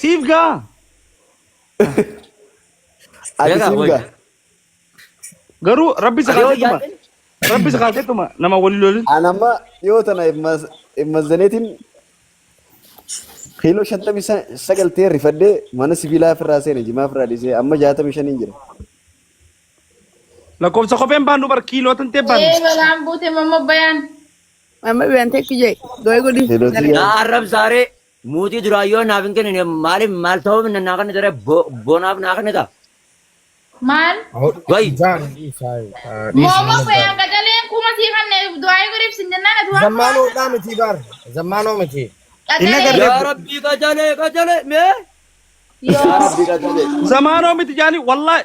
سيفقا سيفقا قرو ربي سخافتما ربي سخافتما نما ولولين أنا ما يوتنا إما زنيتين خيلو شنطة بيسا سجل تيري فدي mana sibiilaa firraa seene jimaa firraa dhisee amma 65 jira. lakkoofsa kopheen baannu bar kiiloo tantee baannu. balaan buute mamma bayaan. Amma biyyan tekki jee dooyi godhi. Na Arab Zare Muti Durayo Navinkin Mali Maltov and Nagan Bonab Naganeta. Maal? Wait. Mamma bayaan gadaleen kuma siihan du'aa goriif sinjannaan du'aa. Zamano damiti bar. Zamano miti. Ya Rabbi Kajale, me? زمانه متجاني والله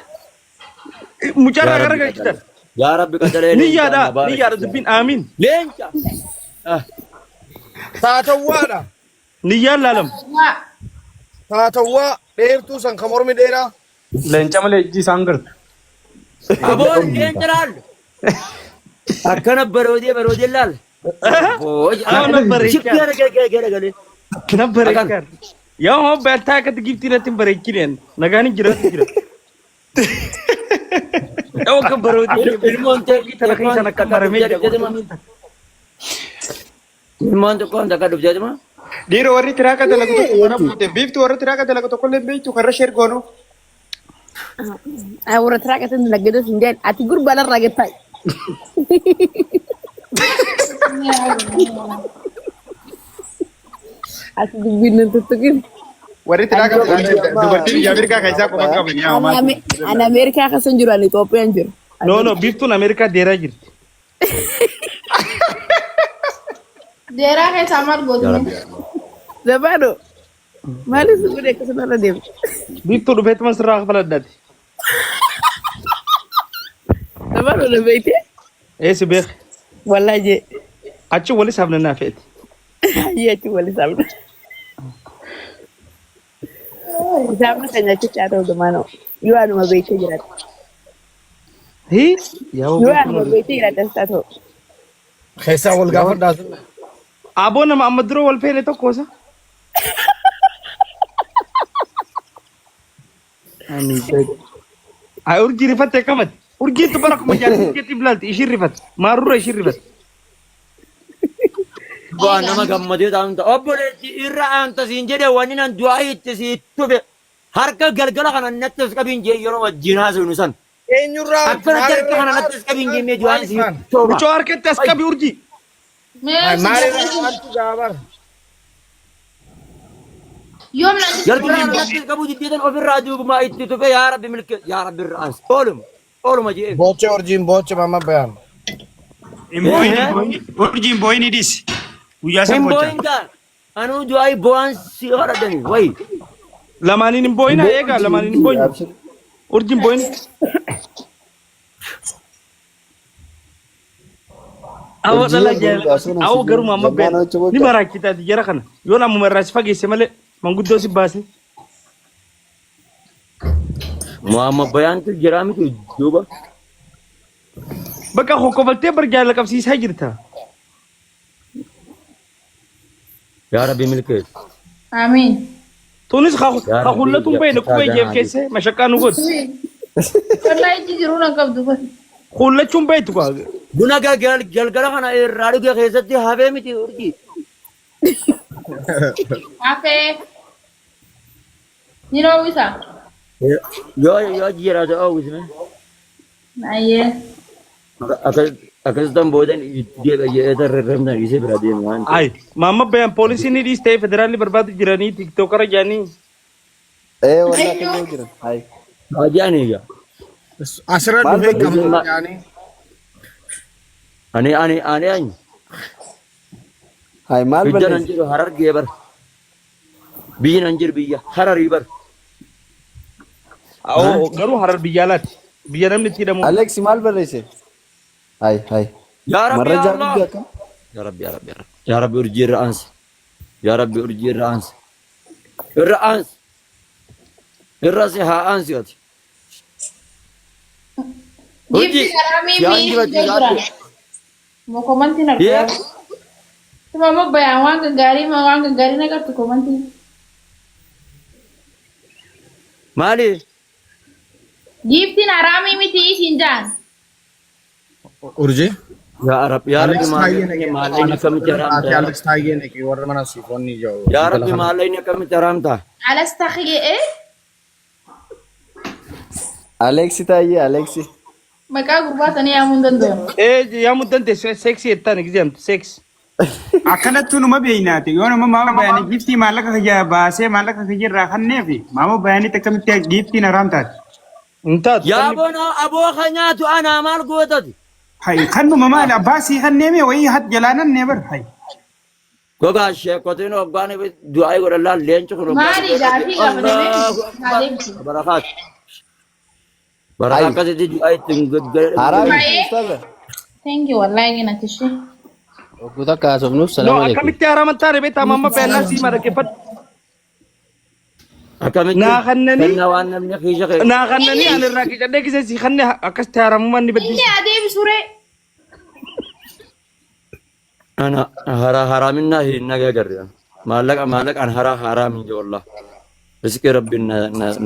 مجرد غير كده Ya Rabbi Kajale. نيا زبين آمين Lencha. Taatawwaadha. نيا لالم Taatawwaa dheertuu san kan mormi dheeraa. لينجا مالي جي سانغر Abon Lencharal. Akana Barodi Lal. أنا بريكار كنا بريكار يوم هو بيرتا كتجيب تيرتين بريكيرين نغاني جرا أو كبرودي تلاقي سنة كبرمي Ilmon to kon daga dubja ma. Diro warri tiraka dalagu to wana pute biftu warri tiraka dalagu to kolle beitu karra share gono. Ay wara traka tan lagado sindian ati gurbala ragetai. Ati dibinin tutukin. Warri tiraka dubartii biyya Amerikaa keessaa qofa qaban yaa maal. An Amerika ka san jiru an Ethiopian jiru. no بيفتون أمريكا ديرا جرت deeraa keessaa maal godhuun. Zabado. Malis gude ka sana dem. بيفتون بيت مصر راح بلدات Zabado na beite. إيه سبيخ Wallahi je. أشي ولي سامنا نافت Iya ci wali sabna. Sabna kanya ci tato da mano. Yuwa no beite jira. هي يا Yuwa no beite jira ta tato. Keessaa wal gaafadhaa sun. أبونا ما أمدرو والفين توكوسا أمي بيت أرجي رفت كمت أرجي تبارك مجال أرجي تبلالت إيش رفت ما رورا إيش رفت Gua nama gammade taam ta obole irra anta sinjede wani nan duai tisi tube harka galgala kana nattes kabin je yoro wajina sunusan Eenyurraa akkana jarka kana nattes kabin je me duai si toba بشوار كنت أسكبي أرجي maalirraa maaltu gaabar. yoom na jarka kana nattes kabu jidditan ofirra dugu ma itti tube ya rabbi milk ya rabbi ras olum aje Booche orjiin booche mamma bayaan. Urjiin booyini dhis. Guyyaa san simbo bocha. inga anu duai boan si haradani wai لمانين بوينا إيجا لمانين بوين أرجين بوين أو لا جل أو قرو ماما بين ni mara kita di jara kana yona mu maras fagi semale manguddo si basi muhammad bayan tu jerami tu juba baka ko kovalte berjala kap si sajirta ya rabbi milk amiin. tunis khullatum bayna kuway jef kese mashakanu god wallaahi ijji jiruu na qabdu kun. khullachum baytu ko guna galgala kana irraadu ke keessatti hafee miti urji hafee. ni roowwisa. yoo jiraatu oowwisne ayyee. akkasitan boodan deebi'ee rarramtan isee bira deemu waan ay mama bayan polisi ni dis tay federali barbadu jirani tiktokara jani Walaa kan jira. Hai. ajaaniga Asirra dhufee qabu yaani. ani Hai maal biyya nan balleessi. jiru harar geebar biyyi nan jiru biyya hararii bar او garu harar biyalat biyanamni tidamu Alex maal balleesse. Hai. yaa rabbi Marra yaa jaabii allah akka. yaa rabbi urjii irra aansi yaa rabbi urjii irra aansi irra si haa aansi ati Gifti karamii Yaan fi jiraati, iddoo yaan jira. Mokomanti na Yeah. dhugaa. Tuma amma bayaan waan gaggaarii na gartu komanti. مالي Giftiin haraamii miti isin jaan. urji يا رب يا رب Alex ما Tayyee ne علينا كم ترامتا Alex Tayyee ne warra mana sifonni jaw يا رب ما علينا كم ترامتا Alas takhiyee Aleksi taayee Aleksi. maqaa gurbaa sanii yaamuu hin danda'amu. yaa muddante seksii jettaan examte seks. Akkanattu numa beeynaati. Yoo nama maama bayaanii giftii maallaqa kiyya baasee maallaqa kiyya irraa kanneefi maama bayaanii akkamitti giftiin haraam taate. Intaatu. يا ابونا ابو خنيات انا مال قوتت Hay kannuma maali abbaa sii kanneeme wayii hat jalaanan nee bar hay. goga sheekotiin obbaan du'aa godhallaan leencu kun Maali gaafii gaafannee barakat barakat akkasitti du'aa ittiin Haraami Baay'ee. ustaaza. Thank you wallahi gina tishee. Waktu tak kaasofnuuf No salaam alaikum. akkamitti haraman taane beektaa mamma beellaa sii marakkeffadhu. akkamitti Naa kannanii. kenna waan namni kiisha kee Naa kannanii ani irraa qicadhee kisee sii kanne akkasitti haramummaan ni Inni baddisi. adeemsuree. ana hara haraminna hinna gagarre maallaqa an hara haramin je wallah rizqi rabbi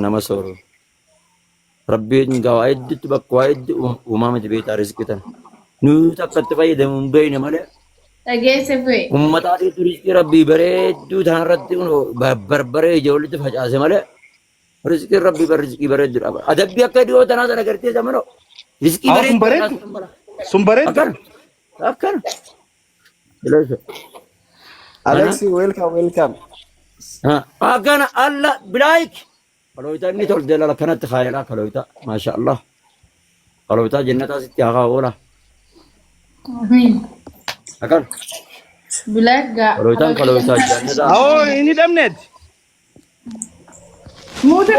nama soro rabbi gawa iddu bakwa iddu umama beeta rizqitan nu takkatti fayyadamuun beeyne malee Dhageesse bu'e. ummata adiitu rizqi rabbii bareedduu tanarratti barbaree ijoollitti facaase malee rizqi rabbii rizqii bareeddu dhaba adabbii akka dhiyoo tanaa sana gartee zamano rizqii Sun bareeddu. Sun bareeddu. akkana akkana Bilaasha. Aleksi welcome welcome. Akkana alla bilaayik kaloita inni tolde lala kanatti kaayela kaloita maasha Allah kaloita jannataa sitti haa oola akkana Black gaa. kaloitaan kaloita jannataa Awoo inni dhabneeti. Muuta.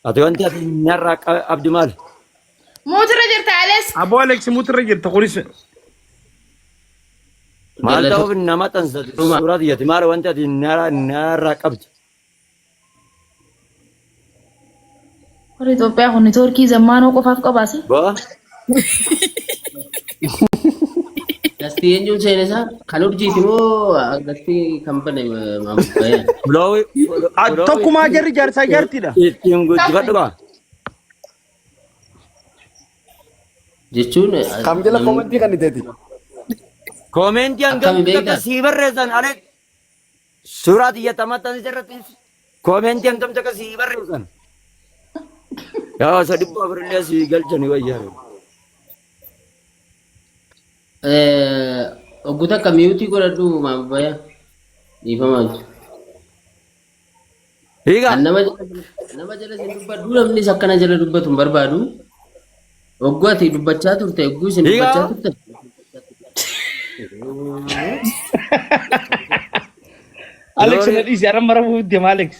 ati wanti ati nyarraa abdi maal Muutirra jirta Ales. Aboo Alex mutirra jirta kunis. maal ta'uuf nama tansati suuraa tiyyati maal wanti ati nyarraa qabdi Warri Itoophiyaa kun neetwoorkii zammaanoo qofaaf qabaasi. baa Gasti eenyuun seenesaa kan urjiiti moo gasti kan bane maamulfaya. buloowi Tokkumaa jarri jaarsaa jaartiidha. ittiin guddifadhu baa Jechuun Kam jala komentii kan iteeti. Koomeentii hangam Akkami beektaa? takka sii barreessan ale suuraa xiyyatamattan irratti koomeentii hangam takka sii barreessan yaa isa dhibba afurillee sii galchani wayyaa oggu takka miyuutii godhadhu maamulfaya. Dhiifamaa jiru. hiigaa Kan nama jala isin dubbadhu namnis akkana jala dubbatu hin barbaadu. Oggu ati dubbachaa turte oggu isin dubbachaa turte. Alex na dhiisi ara mara deema Alex.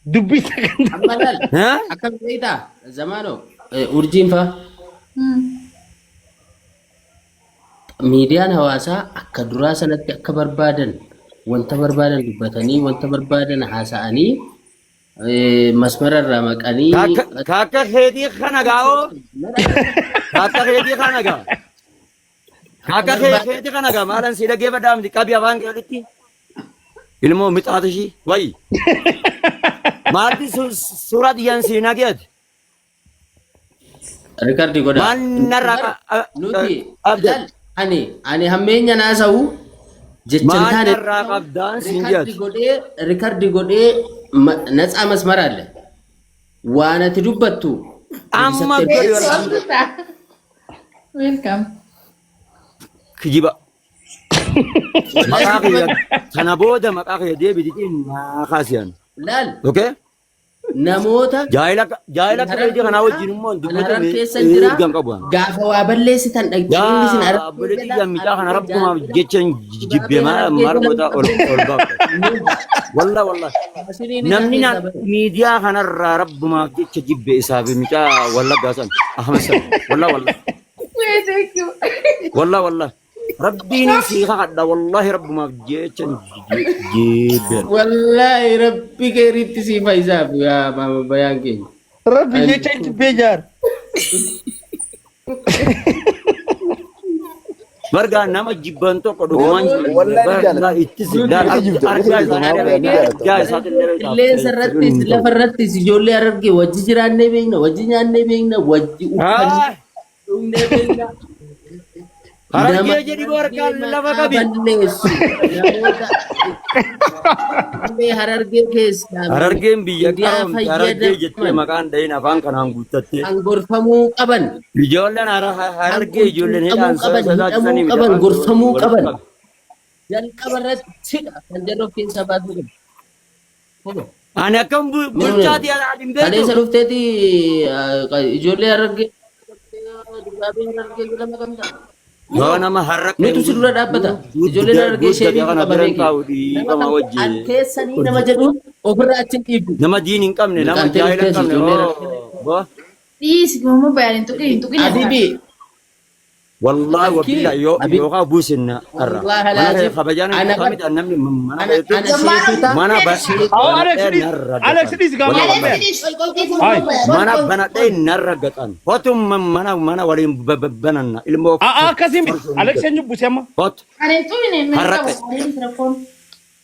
Dubbisa kan. Amma laal akkam beektaa zamaanoo urjiin faa. Miidiyaan hawaasaa akka duraa sanatti akka barbaadan wanta barbaadan dubbatanii wanta barbaadan haasa'anii masmararraa maqanii kaakka keetii kana gaa'oo kaakka keetii kana gaa kaakka keetii kana gaa maalan si dhaggeeffadhaa miti qabi afaan kee walitti ilmoo mixaata ishii wayi maalti suuraa xiyyaan siinaa keeti rikardi godha. maal narraa Nuti abdal ani hammeenya naasa'u jechan maal taane narraa qabdaan siin jeeti rikardi godhee natsaa masmara alle waan ati dubbattu amma godhi Welcome. kijiba maqaa kiyya kana booda maqaa kiyya deebiitiin naa kaasiyan laal okay namoota jaayila keetii kanaa wajjin immoo harar keessa jira dubbatamee qabu gaafa waa balleessitan dhaggeeffatni isin yaa obboleetti gammichaa kana rabbumaaf jechan jibbee maal goota ol baafta walla namni miidiyaa kanarraa rabbumaaf jecha jibbee isaaf micaa wallaggaa san ahmed san Thank you. walla rabbiin sii kakadha wallahi rabbumaaf jechan jibbeen wallaahi rabbi keeritti sii faayisaaf yaa maama bayaan keenya. Rabbi jecha itti beejar. برجع نام جبنتو كدومان والله لا يتسد لا جاي سات اللي سرتس لا فرتس جولي أرجع وجه جيرانه بيننا وجه جانه بيننا وجه أوكان بيننا هرجع jadi برجع لما كبي هرجع بيجا هرجع جت مكان دين أفان كنام قطتي غرفمو قبن بيجولن هرجع جولن هذا قبن غرفمو قبن جل قبرت سيدا كنجرو كين سبات أنا كم بوجاتي على عدم أنا بيتو سلفتي جولي أرجع Gak nama harak Ini tuh sudah dapat tak? Jolin harga seri kana bilang kau di kama wajib. Angkesa ni nama jadu overachin ibu. Nama jinin kam ne, nama jahilan kam ne. Bah, Please, mama bayarin tuh ini. Adibi. wallahi wabila yo kau busin na arah. Wallahi Mana lazim. kabajan Anak- kami dan namni mana Anak itu sekuta. mana bas. أو أليكس ديز قام Mana bana day narragatan. Hotum mana wali banan ilmu. كازيم أليكس نجيب بوسيما Hot Ada itu ini Harap. telepon.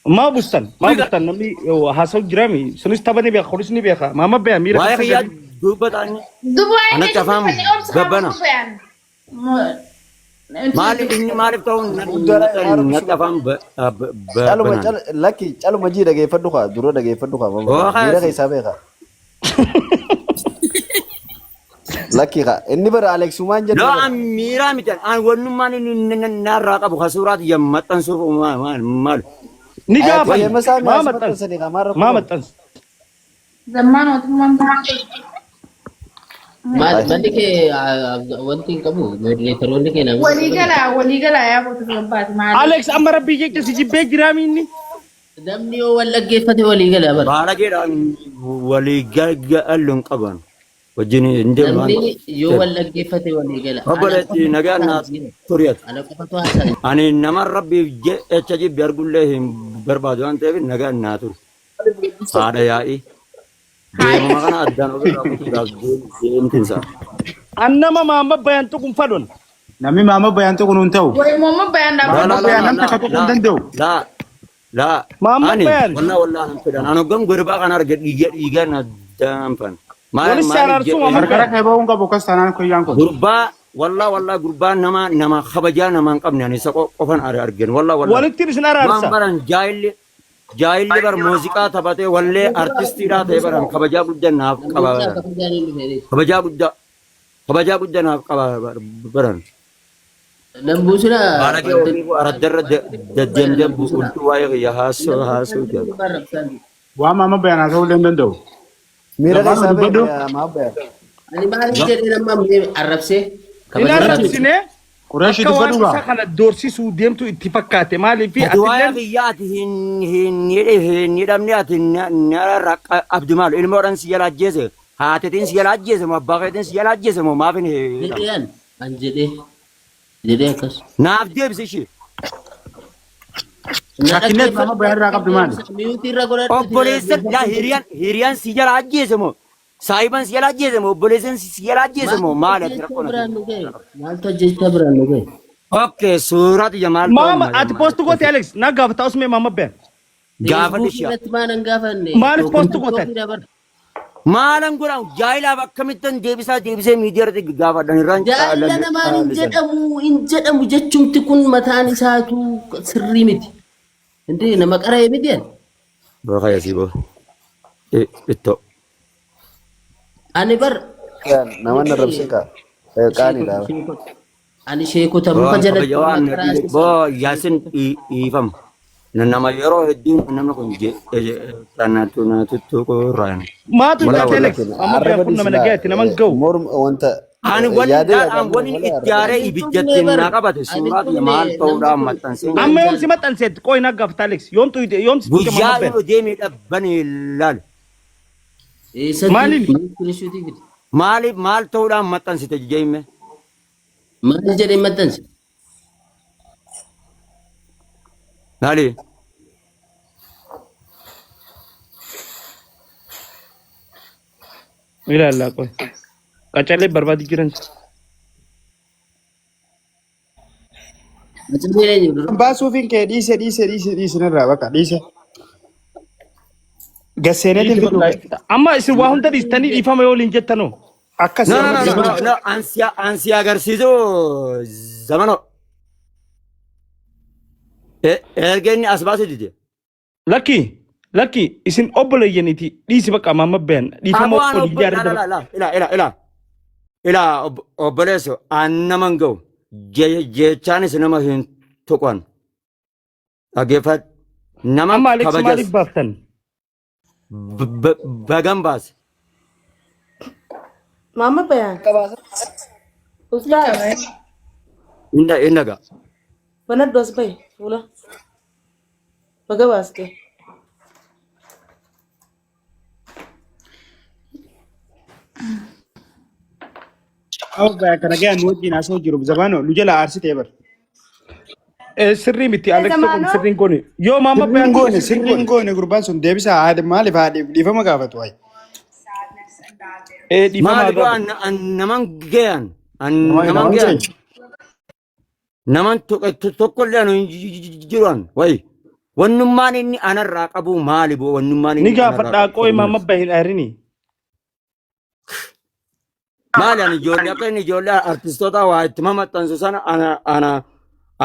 ما بوستن نمي حاسو جرامي سنس تبني بيا خورس ني بيا ماما بيا ميرا wah ya dubatani. Dua ini Anak cafam, gabana. Mali ini marif kau nak faham caluma banan. laki caluma ji daga faddu ka duro daga faddu ka Oh, mama ka- mira kai sabe ka laki ka inni bar alex uman Lo jadda amira mitan an wonu mani naraka bu khasurat yamatan sur mal. نيجا ya masa ما ma متن sani ka mara ما متن Zaman waktu teman-teman. Mandi ke one thing kamu moderator ni ke nama. Wali gala ya waktu tempat mana. أليكس أمر بيجي كسي بيج جرامي إني Damni o wala gefate wali gala bar. Bara kira wali gaga alun qaban. Wajini inde man. Damni yo wala gefate wali gala. Habalati nagana turiyat. Ana ko to hasan. Ani namar rabbi echaji biargullehim barbadu ante bi nagana tur. Ada yai. Dia makan adan obi intin sa. أنما ماما بيان تكون فلون Nami mama bayan to kunun taw. Wali mama bayan dah. Mama bayan nam taka to kun dando. La. Mama Ani bayan. wallah nampedan. Anu gam gurba kan arga iga na dampan. Wali siarar su mama Karkara kai ba unga bokas tanan ko yanko. Gurba wallah gurba nama khabaja nama qabni ani sa qofan argen wallah ولد تيرس نارا أرسا Mambaran jahil bar musika tapate walle artisti da te baran khabaja budda na qaba khabaja budda na qaba baran Nambusna. barake aradar de ultu wa ya haso ja Wa mama bayan asaw len dando. mira kai Mama sabe dubado. ya ma ba Ani mali jadi nama Arabse. إلى رأسنا Quraishi dubado ba. سكان الدورسي سوديم تو اتفاقات مالي في Tuwa أتلين ya hin damni atin rak abdumal ilmoran siyala jeze hatetin siyala jeze ma bagatin siyala jeze ma mafin Jadian. Anjede. Jadi akas. naaf debse shi Sakinet mama bayan ra kabdu man. Miyuti ra gorat. obboleessan yaa hiriyan si jala ajjeese moo saahiban si jala ajjeese moo obboleessan si jala ajjeese moo maal ati rakkoo Malta jesta beranu ke. okay suuraa tiyya maal ماما أتي بوست قوتي أليكس نقف تاسمي ماما بين gaafadhe shi'a Mana gafanne. Maal postu gootan? maalan godhan jaahilaaf akkamittan deebisee miidiyaarratti gaafadhan irraan Jaalala namaan hin jedhamu jechumti kun mataan isaatu sirrii miti. Hindi nama qara'ee miti yan. Bakaya sibo itto Ani bar nama narrabse ka qani da ani sheekota muka jalatti bo yaasin ifam nama yeroo hedduun namni kun sanatu na tuttuqu irraan ما تقول أليكس ماما بين كنا من جهة نمان جو mor wanta ani wani ijaaree ibijjatti na qabate suuraa tiyya maal ta'uudhaan maxxansee أما يوم سمعت أنسيت كوي نقف أليكس يوم تو يوم سمعت ماما guyyaa بين yoo deemee dhabbanii laal Maaliif? maal ta'uudhaan maxxansite jeemme Maal jedhee maxxanse? laali إلا لا كوي كأجل بربادي كيران Macam ni ni dulu. Baasuufiin kee dhiise nirraa bakka dhiise. Gasseeneetiin fiduu. Amma isin waa hunda dhiistanii dhiifama yoo liin jettanoo. Akkas No, ansia agarsiisu zamano. Ergeni asbaasi dide. Lakki isin obboleeyyaniiti dhiisi bakka amma bayan dhiifama olii jaarraa. Ila obboleesso annaman ga'u jechaanis nama hin tuqan. Dhageeffadhu. Nama Amma Alex kabajas maaliif baaftan? bagan baase. Mama Bayan. Ustaz. Inda ga. Banat dos bay. Fula. Bagawas ke. kana ga'an wajjin asoo jiru zabaanoo nu jala aarsitee bar. Sirrii miti Alex tokko sirriin goone. Yoo maama bayan Sirriin goone gurbaan sun deebisa maaliif dhiifama gaafatu wayi. dhiifama Maali gaafatu. an naman gayan. Naman gayan. Naman tokkollee anu jiran wayi. Wannummaan inni anarraa qabu maali boo wannummaan Ni inni gaafadhaa qooyi maama bahin aarini. maali ani ijoollee akka inni ijoollee artistoota waa itti maxxansu sana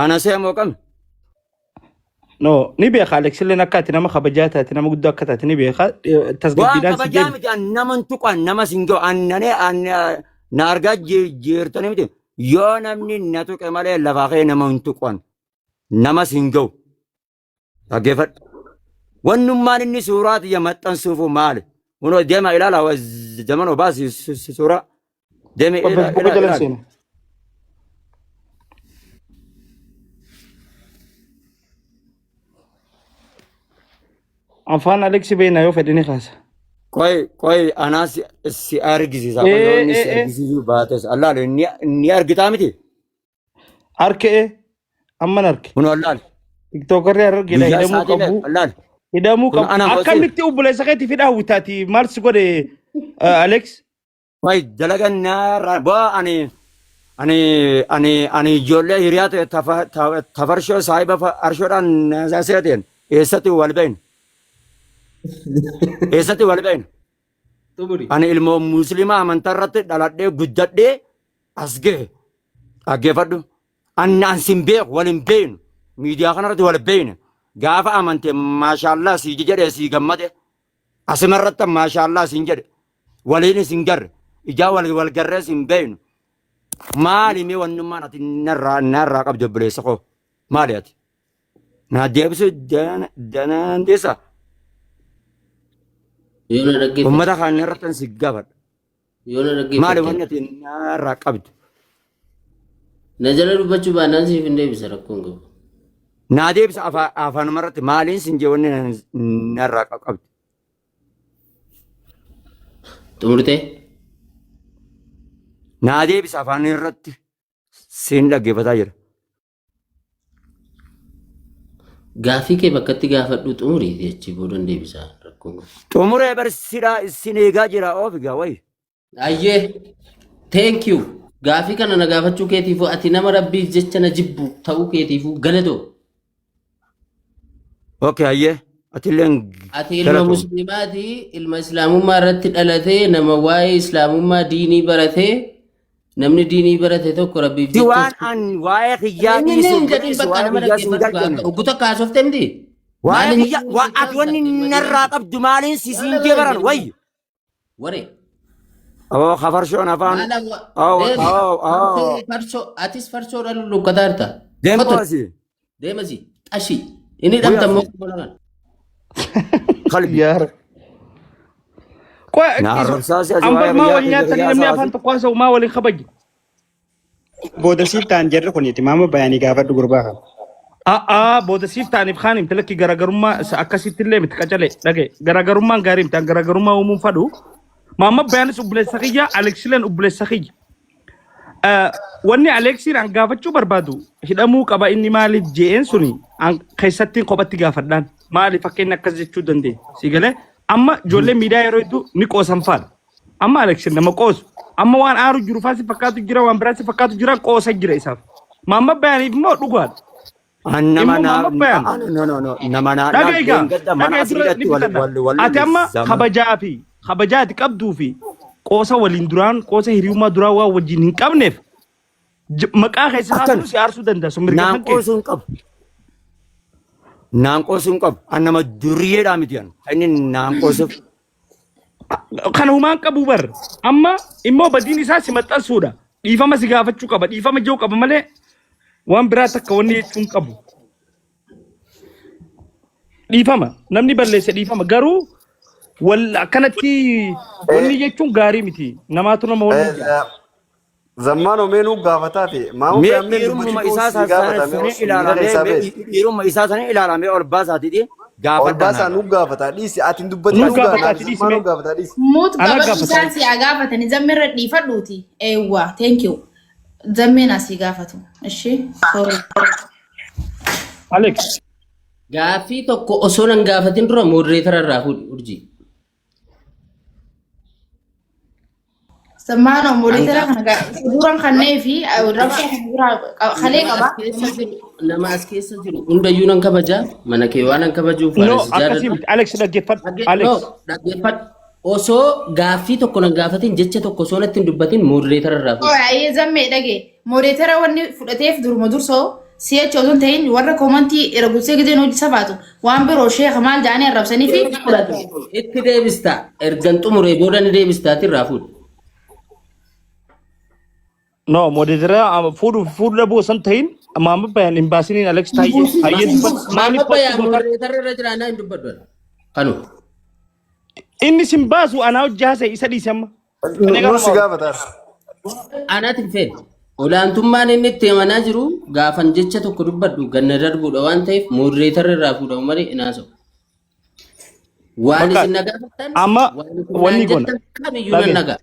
ana seemoo qabne. No, ni beeka Alex illee akka ati nama kabajaa taate nama guddaa akka taate ni beeka Waan tasgabbiidhaan si kabajaa jedhu. miti an naman tuqan nama singoo na argaa jirtanii miti yoo namni na tuqe malee lafaa kee nama hin tuqan nama singoo. Dhageeffadhu. Wannummaan inni suuraa xiyya maxxansuufu maali? Kunoo deema ilaala zamanoo baasi suuraa. Deeme Bakka jala ilaala. seena. Afaan Alex beena yoo fedhe ni kaasa. Koi anaa si argisiisa. Kunoo inni si argisiisuu baates allaalu ni argitaa miti. Harkee amman harke. Kunoo allaalu. Tiktookarri argina Guyyaa hidhamuu isaatii qabu. allaalu. Hidhamuu Kun qabu. ana Akkamitti obboleessa keetii fi daawwitaati maal si godhe Alex? Koi dalagan naarraa boo ani ijoollee hiriyaa ta'e tafarshoo saahiba arshoodhaan seeteen eessatti wal beeynu. Eessatti wal beeynu. Ani ilmoo musliimaa amantaa irratti dhaladhee guddadhee as gahe. Dhaggeeffadhu. An sin beeku wal hin beeynu. Miidiyaa kanarratti wal beeynu. Gaafa amante maashaallah si jedhee si gammade. Asimarratti maashaallah sin jedhe. Waliin sin garre. Ijaa wal garree sin beeynu. Maali mee wannummaan ati narraa qabdu obboleessa koo? Maali ati? Na deebisu dandeessaa? Yoo na dhaggeeffatu. Uummata kan irratti si gaafadha. Yoo na Maali dhaggeeffatu. wanni ati narraa qabdu? Na jala dubbachuu baannaan siif hin deebisa rakkoon qabu. Naa deebisa afaanuma irratti maaliin sin jee wanni narraa qabdu? Xumurtee. Naa deebisa afaan irratti siin dhaggeeffataa jira. Gaaffii kee bakkatti gaafadhu xumuriiti achi booda hin deebisaa rakkoon qabu. Xumuree barsiidhaa isin eegaa jira oofigaa wayi. Ayyee. Thank you. Gaaffii kana na gaafachuu keetiifuu ati nama rabbiif jecha na jibbu ta'uu keetiifuu galatoo. Okay ayyee atillee Ati ilma musliimaati ilma islaamummaa irratti dhalatee nama waa'ee islaamummaa diinii baratee namni diinii barate tokko rabbiif Ti waan an waa'ee kiyyaa dhiisu waa'ee kiyyaa sin galchine. Uguta kaasofte miti. Waa'ee kiyyaa ati wanni narraa qabdu maaliin siin jee baran wayi. Waree. Oo kafarshoon afaan. Atis farsoodhaan lukkataarta. Deemtu asii. Deemasi. Xashi. Inni dhamtammoo bolan. Qalbi. Yaara. Qoy Na arrabsaasi asii amma waa'ee maa kiyyaa wal nyaatan namni afaan tokko haasa'u maa waliin kabaji. Booda siif ta'an jarri kuniiti maama bayaanii gaafadhu gurbaa kan. Booda siif ta'aniif kaan himte lakki garaagarummaa akkasitti illee miti qacalee dhagaye garaagarummaan gaarii miti garaagarummaa uumuun fadhu. Maama bayaanis obboleessa kiyya Alexileen obboleessa kiyya. Wanni Alexiin an gaafachuu barbaadu hidhamuu qaba inni maaliif je'een suni keessattiin kophatti gaafadhaan maaliif fakkeenya akkas jechuu dandeenya si galee amma ijoollee miidiyaa yeroo hedduu ni qoosan faadha amma Alexiin nama qoosu amma waan aaru jiru faasi fakkaatu jira waan biraasi fakkaatu jira qoosa jira isaaf maama bayaaniif immoo dhugaadha Nama Immoo Maamad Bayaan. nama Dhagayga. mana asirratti wal Ati amma kabajaati qabduu fi qoosa waliin duraan qoosa hiriyummaa duraan waa wajjin hin qabneef maqaa keessa haasuu si aarsuu danda'a. Sun mirga naan kan kee. qoosuu hin qabu. Naan qoosuu hin qabu. An nama duriyyeedhaa miti an. Inni naan qoosuuf. Kana humaan qabu bar. Amma immoo badiin isaa si maxxansuudha. Dhiifama si gaafachuu qaba. Dhiifama jiru qaba malee waan biraa takka wanni jechuun qabu. Dhiifama. Namni balleesse dhiifama. Garuu akkanatti wanni jechuun gaarii miti. Namaatu nama wanni jira. Zammaanoo meenuu gaafataa fi maamu gaamnee Dhiirummaa isaa sana ilaalamee ol baasaatiiti. ol baasaa nu gaafata dhiisi ati hin dubbatin Nu gaafata ati dhiisi zammaanoo gaafata dhiisi. Muut Ana gabachiisaan si haa gaafatani zammeerra dhiifadhuuti. Eewwa, thank you. Zammeen asii gaafatu. Ishee, sorry. Alex. Gaaffii tokko osoo nan gaafatin dura modereetara irraa fuudhi urjii. Sammaanoo moodeetara kana suuraan kannee fi rabshaa kan biraa kalee qaba. Nama as keessa jiru hundayyuu nan kabajaa mana kee waan nan kabajuuf No, akkasii miti. Alex dhaggeeffadhu. Alex. dhaggeeffadhu. Osoo gaaffii tokko nan gaafatin jecha tokko osoo natti hin dubbatin modereetara irraa fuudhi. Ayyee zammee dhagee moodeetara wanni fudhateef duruma dursoo si'achi osoo hin ta'in warra koomantii ergusee gideen hojii safaatu waan biroo sheeka maal jedhanii arrabsanii fi fudhatu. Itti deebista ergan xumuree booda ni deebistaati irraa fuudhi. No, moderator food dhabuu san ta'in Maamad Bayaan hin baasiniin Alex taayee dubbatu. Maamad Bayaan modereetara irra jira anaa hin dubbadhu. Kanu. Inni sin baasu anaa hojii haasa'e isa dhiise amma. Nu si gaafata. Anaati hin feene. Olaantummaan inni itti amanaa jiru gaafan jecha tokko dubbadhu ganna darbuudha waan ta'eef modereetara irraa fuudhamu malee inaasa'u. Waan isin nagaafattan amma wanni goona. Kamiyyuu nan nagaa.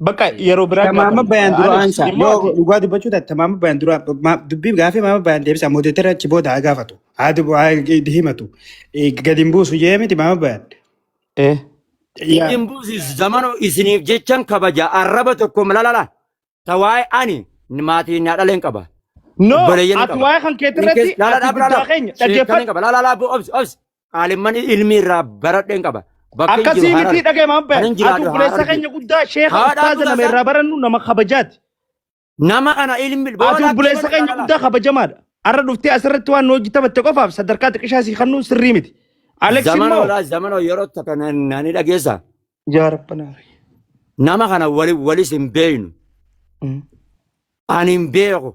Bakka yeroo biraa Maamad Bayaan dura aansa. Yoo dhugaa dubbachuu taate Maamad Bayaan dura dubbii gaafii Maamad Bayaan deebisa moodeetara achi booda haa gaafatu. Haa himatu. Gadi hin buusu jee miti Maamad Bayaan. Hin buusis zamanoo isiniif jechan kabaja arraba tokko malalala. Tawaay ani maatiin na dhaleen qaba. No, ati waa'ee kan keetirratti ati guddaa keenya dhaggeeffadhu. Laalaa obsi. Aalimman ilmi irraa baradheen qaba. Akkasii miti dhagee Maamad Bayaan. Ati obboleessa keenya guddaa sheeka ustaaza nama irraa barannu nama kabajaati. Nama kana ilmi Ati obboleessa keenya guddaa kabajamaadha. Arra dhuftee asirratti waan nu hojjetabatte qofaaf sadarkaa xiqqishaa si kannuu sirrii miti. Alex immoo zamanoo yeroo takka nani dhageessa. yaa rabbanaa. Nama kana walis hin beeynu. Ani hin beeku.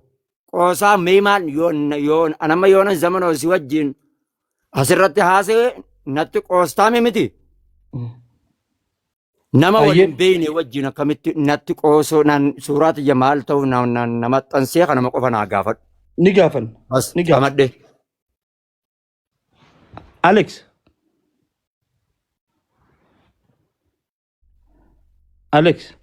Qoosaa meemaan yoon anamma yoona zamanoo si wajjin asirratti haasa'e natti qoostaame miti. Nama waliin beeyne wajjin akkamitti natti qoosoo suuraa tiyya maal ta'u nama xansee kana nama qofa naa gaafadhu. Ni gaafanna. Ni gaamadhe. Alex. Alex.